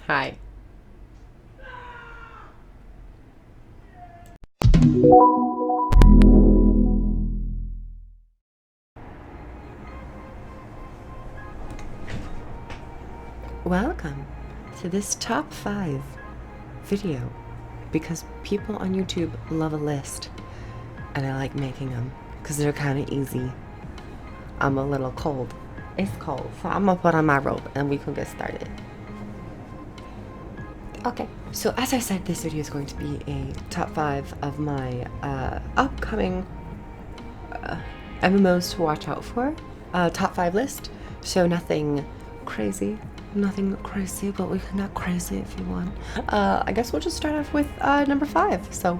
Hi. Welcome to this top 5 video because people on YouTube love a list and I like making them because they're kind of easy. I'm a little cold. It's cold, so I'm gonna put on my robe and we can get started. Okay, so as I said, this video is going to be a top 5 of my upcoming MMOs to watch out for. Top 5 list, so nothing crazy, but we can get crazy if you want. I guess we'll just start off with number 5. So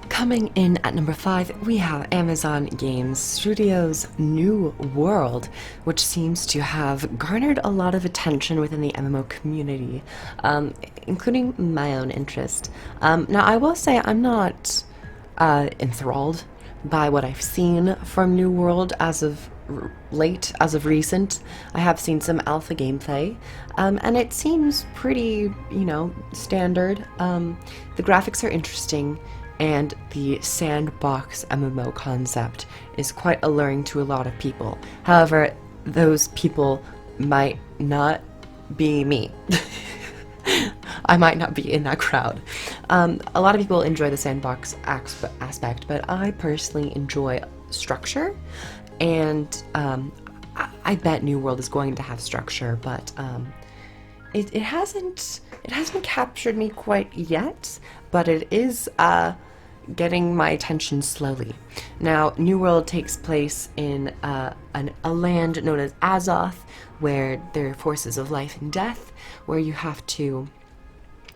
coming in at number 5, we have Amazon Games Studios' New World, which seems to have garnered a lot of attention within the MMO community, including my own interest. Now, I will say I'm not enthralled by what I've seen from New World as of recent. I have seen some alpha gameplay, and it seems pretty, standard. The graphics are interesting, and the sandbox MMO concept is quite alluring to a lot of people. However, those people might not be me. I might not be in that crowd. A lot of people enjoy the sandbox aspect, but I personally enjoy structure, and I bet New World is going to have structure, but it hasn't captured me quite yet, but it is getting my attention slowly. Now, New World takes place in a land known as Azoth, where there are forces of life and death, where you have to,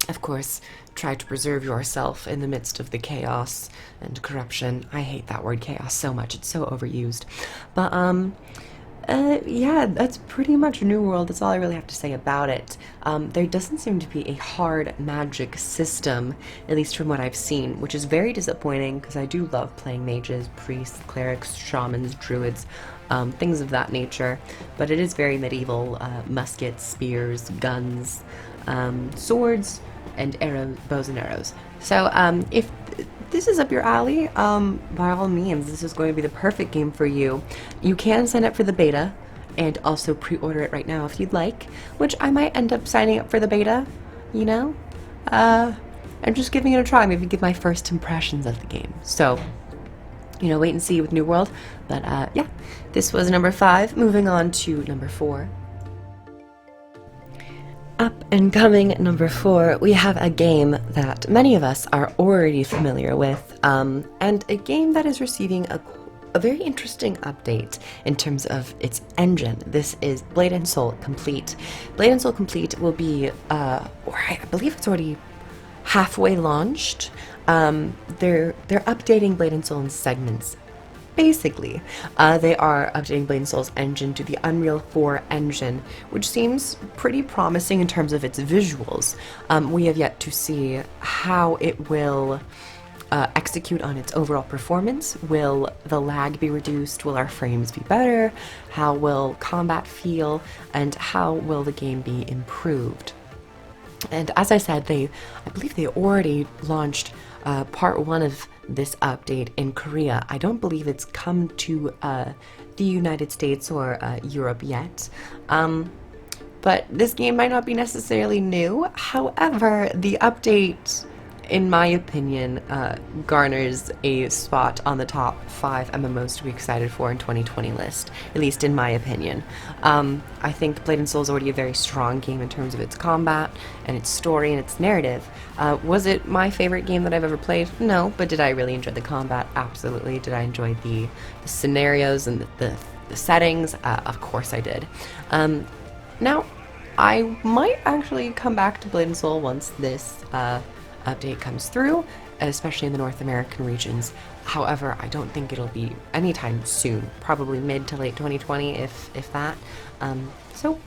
of course, try to preserve yourself in the midst of the chaos and corruption. I hate that word chaos so much, it's so overused. But yeah, that's pretty much New World. That's all I really have to say about it. There doesn't seem to be a hard magic system, at least from what I've seen, which is very disappointing because I do love playing mages, priests, clerics, shamans, druids, things of that nature. But it is very medieval, muskets, spears, guns, swords, and arrows, bows and arrows. So if this is up your alley, by all means, this is going to be the perfect game for you. You can sign up for the beta and also pre-order it right now if you'd like, which I might end up signing up for the beta, I'm just giving it a try, maybe give my first impressions of the game. So, wait and see with New World. But yeah, this was number 5. Moving on to number 4. Up and coming at number 4, we have a game that many of us are already familiar with, and a game that is receiving a very interesting update in terms of its engine. This is Blade & Soul Complete. Blade & Soul Complete will be, or I believe it's already halfway launched. They're updating Blade & Soul in segments. Basically, they are updating Blade & Soul's engine to the Unreal 4 engine, which seems pretty promising in terms of its visuals. We have yet to see how it will execute on its overall performance. Will the lag be reduced? Will our frames be better? How will combat feel? And how will the game be improved? And as I said, I believe they already launched part 1 of this update in Korea. I don't believe it's come to the United States or Europe yet. But this game might not be necessarily new. However, the update, in my opinion, garners a spot on the top 5 MMOs to be excited for in 2020 list, at least in my opinion. I think Blade & Soul is already a very strong game in terms of its combat and its story and its narrative. Was it my favorite game that I've ever played? No, but did I really enjoy the combat? Absolutely. Did I enjoy the scenarios and the settings? Of course I did. Now, I might actually come back to Blade & Soul once this update comes through, especially in the North American regions. However, I don't think it'll be anytime soon, probably mid to late 2020 if that. So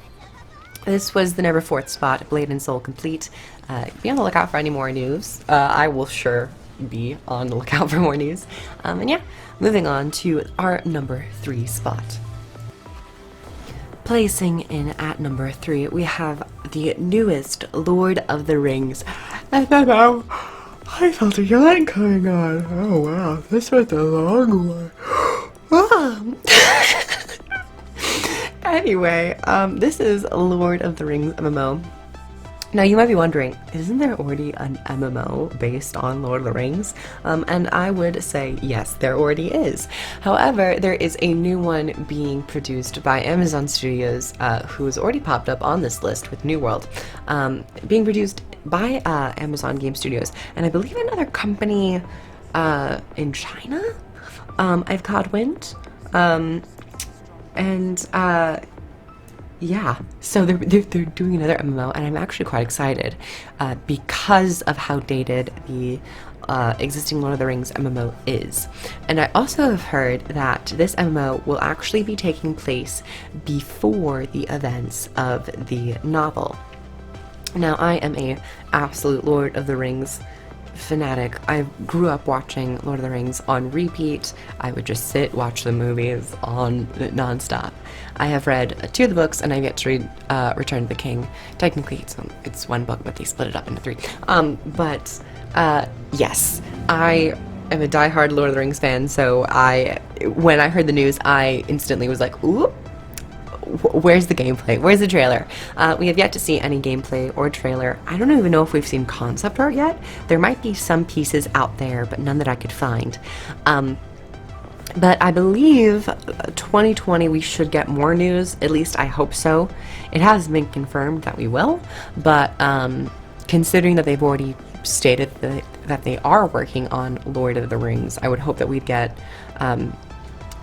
this was the number 4th spot, Blade & Soul Complete. Be on the lookout for any more news. I will sure be on the lookout for more news. And yeah, moving on to our number 3 spot. Placing in at number 3, we have the newest Lord of the Rings MMO. I felt a yawn coming on. Oh wow, this was a long one. Anyway, this is Lord of the Rings MMO. Now you might be wondering, isn't there already an MMO based on Lord of the Rings? And I would say yes, there already is. However, there is a new one being produced by Amazon Studios, who has already popped up on this list with New World, being produced by Amazon Game Studios, and I believe another company in China. I've caught wind, yeah, so they're doing another MMO, and I'm actually quite excited because of how dated the existing Lord of the Rings MMO is. And I also have heard that this MMO will actually be taking place before the events of the novel. Now, I am a absolute Lord of the Rings fanatic. I grew up watching Lord of the Rings on repeat. I would just sit, watch the movies on nonstop. I have read 2 of the books, and I've yet to read Return of the King. Technically, it's 1 book, but they split it up into 3. Yes, I am a diehard Lord of the Rings fan, so when I heard the news, I instantly was like, ooh, where's the gameplay? Where's the trailer? We have yet to see any gameplay or trailer. I don't even know if we've seen concept art yet. There might be some pieces out there, but none that I could find. But I believe 2020 we should get more news. At least I hope so. It has been confirmed that we will, but considering that they've already stated that they are working on Lord of the Rings, I would hope that we'd get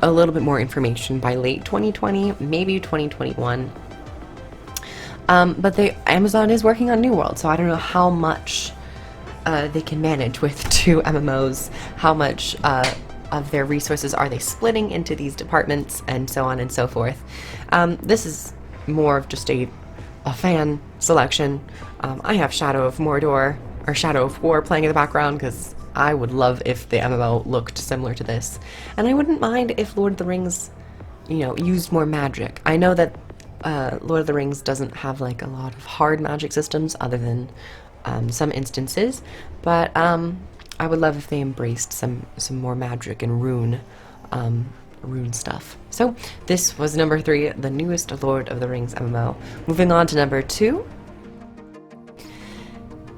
a little bit more information by late 2020, maybe 2021. But Amazon is working on New World, so I don't know how much they can manage with 2 MMOs, how much of their resources are they splitting into these departments, and so on and so forth. This is more of just a fan selection. I have Shadow of Mordor, or Shadow of War playing in the background, because I would love if the MMO looked similar to this. And I wouldn't mind if Lord of the Rings, used more magic. I know that Lord of the Rings doesn't have like a lot of hard magic systems other than some instances, but I would love if they embraced some more magic and rune stuff. So this was number 3, the newest Lord of the Rings MMO. Moving on to number 2.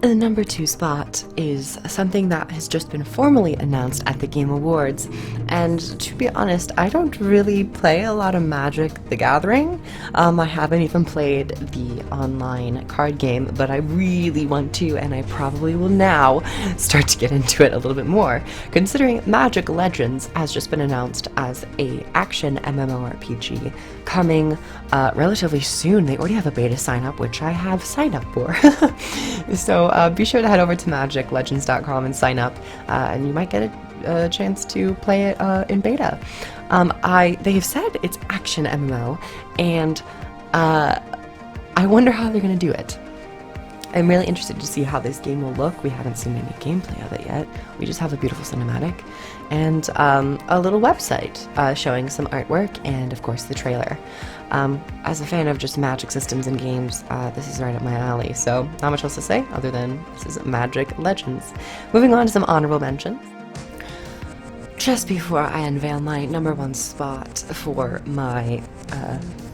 The number 2 spot is something that has just been formally announced at the Game Awards, and to be honest, I don't really play a lot of Magic the Gathering. I haven't even played the online card game, but I really want to, and I probably will now start to get into it a little bit more, considering Magic Legends has just been announced as a action MMORPG coming relatively soon. They already have a beta sign up, which I have signed up for. So be sure to head over to magiclegends.com and sign up, and you might get a chance to play it in beta. They have said it's action MMO, and I wonder how they're going to do it. I'm really interested to see how this game will look. We haven't seen any gameplay of it yet. We just have a beautiful cinematic and a little website showing some artwork and, of course, the trailer. As a fan of just magic systems and games, this is right up my alley, so not much else to say other than this is Magic Legends. Moving on to some honorable mentions. Just before I unveil my number 1 spot for my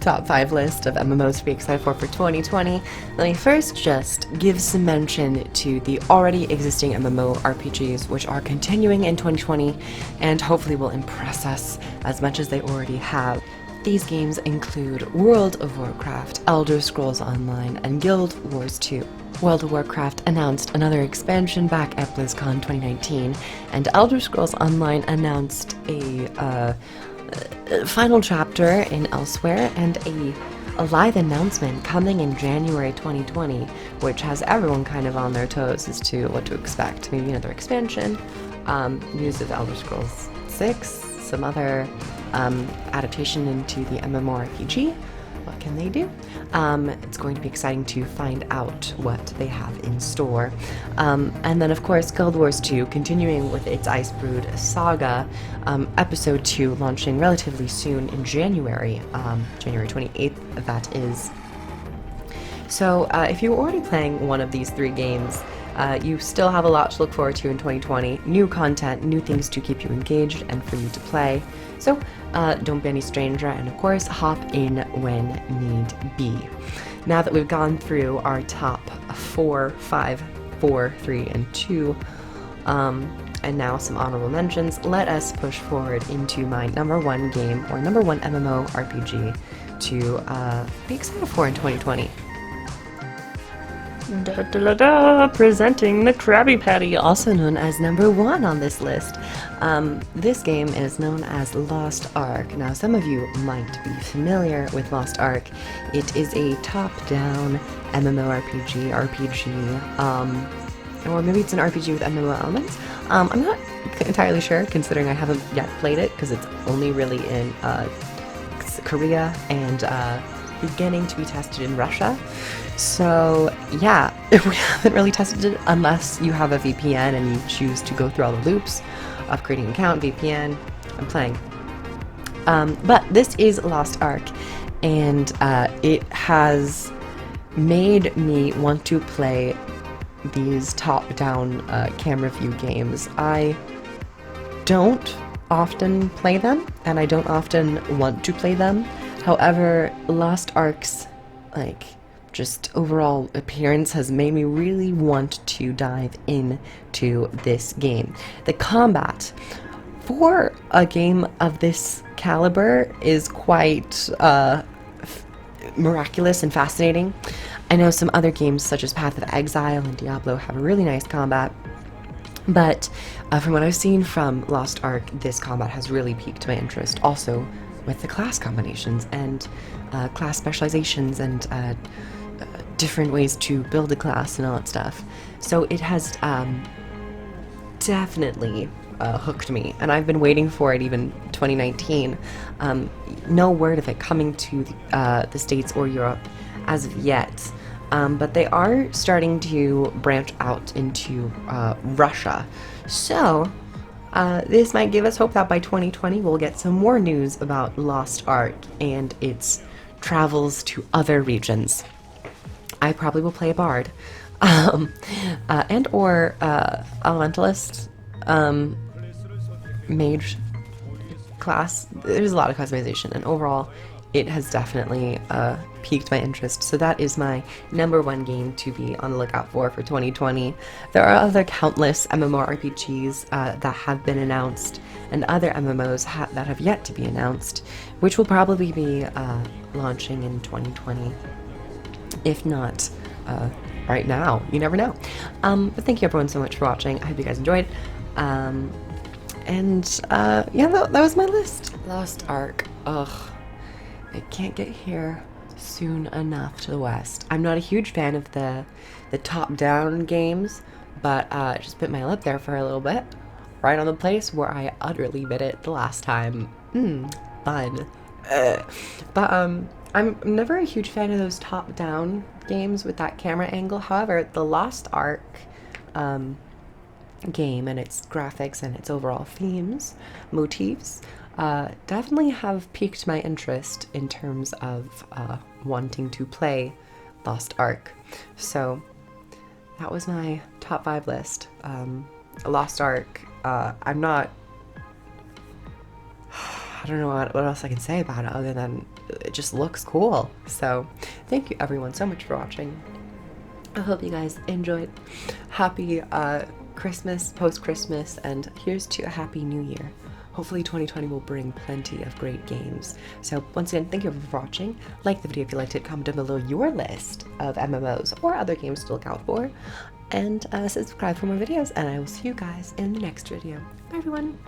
top 5 list of MMOs to be excited for 2020, let me first just give some mention to the already existing MMORPGs, which are continuing in 2020 and hopefully will impress us as much as they already have. These games include World of Warcraft, Elder Scrolls Online, and Guild Wars 2. World of Warcraft announced another expansion back at BlizzCon 2019, and Elder Scrolls Online announced a final chapter in Elsewhere and a live announcement coming in January 2020, which has everyone kind of on their toes as to what to expect. Maybe another expansion, news of Elder Scrolls 6, some other adaptation into the MMORPG, what can they do? It's going to be exciting to find out what they have in store. And then, of course, Guild Wars 2, continuing with its Icebrood saga, Episode 2 launching relatively soon in January, January 28th, that is. So if you're already playing one of these 3 games, you still have a lot to look forward to in 2020. New content, new things to keep you engaged and for you to play. So don't be any stranger, and of course, hop in when need be. Now that we've gone through our top 4, 5, 4, 3, and 2, and now some honorable mentions, let us push forward into my number 1 game, or number 1 MMORPG, to be excited for in 2020. Presenting the Krabby Patty, also known as number 1 on this list. This game is known as Lost Ark. Now, some of you might be familiar with Lost Ark. It is a top-down MMORPG, or maybe it's an RPG with MMO elements. I'm not entirely sure, considering I haven't yet played it, because it's only really in Korea and beginning to be tested in Russia. So yeah, we haven't really tested it unless you have a VPN and you choose to go through all the loops of creating an account, VPN, and playing. But this is Lost Ark, and it has made me want to play these top-down camera view games. I don't often play them, and I don't often want to play them. However, Lost Ark's just overall appearance has made me really want to dive into this game. The combat for a game of this caliber is quite miraculous and fascinating. I know some other games such as Path of Exile and Diablo have really nice combat, but from what I've seen from Lost Ark, this combat has really piqued my interest. Also, with the class combinations and class specializations and different ways to build a class and all that stuff. So it has definitely hooked me, and I've been waiting for it even 2019. No word of it coming to the States or Europe as of yet, but they are starting to branch out into Russia. So this might give us hope that by 2020 we'll get some more news about Lost Ark and its travels to other regions. I probably will play a bard, and or elementalist, mage class. There's a lot of customization, and overall, it has definitely piqued my interest. So that is my number 1 game to be on the lookout for 2020. There are other countless MMORPGs that have been announced, and other MMOs that have yet to be announced, which will probably be launching in 2020. If not right now, you never know. But thank you everyone so much for watching. I hope you guys enjoyed. Yeah, that was my list. Lost Ark. Ugh. It can't get here soon enough to the West. I'm not a huge fan of the top-down games, but just bit my lip there for a little bit. Right on the place where I utterly bit it the last time. Fun. But I'm never a huge fan of those top-down games with that camera angle. However, the Lost Ark game and its graphics and its overall themes, motifs, definitely have piqued my interest in terms of wanting to play Lost Ark. So that was my top 5 list. Lost Ark, I don't know what else I can say about it other than it just looks cool. So thank you everyone so much for watching. I hope you guys enjoyed. Happy Christmas, post-Christmas, and here's to a happy new year. Hopefully 2020 will bring plenty of great games. So once again, thank you for watching. Like the video if you liked it, comment down below your list of MMOs or other games to look out for, and subscribe for more videos, and I will see you guys in the next video. Bye everyone.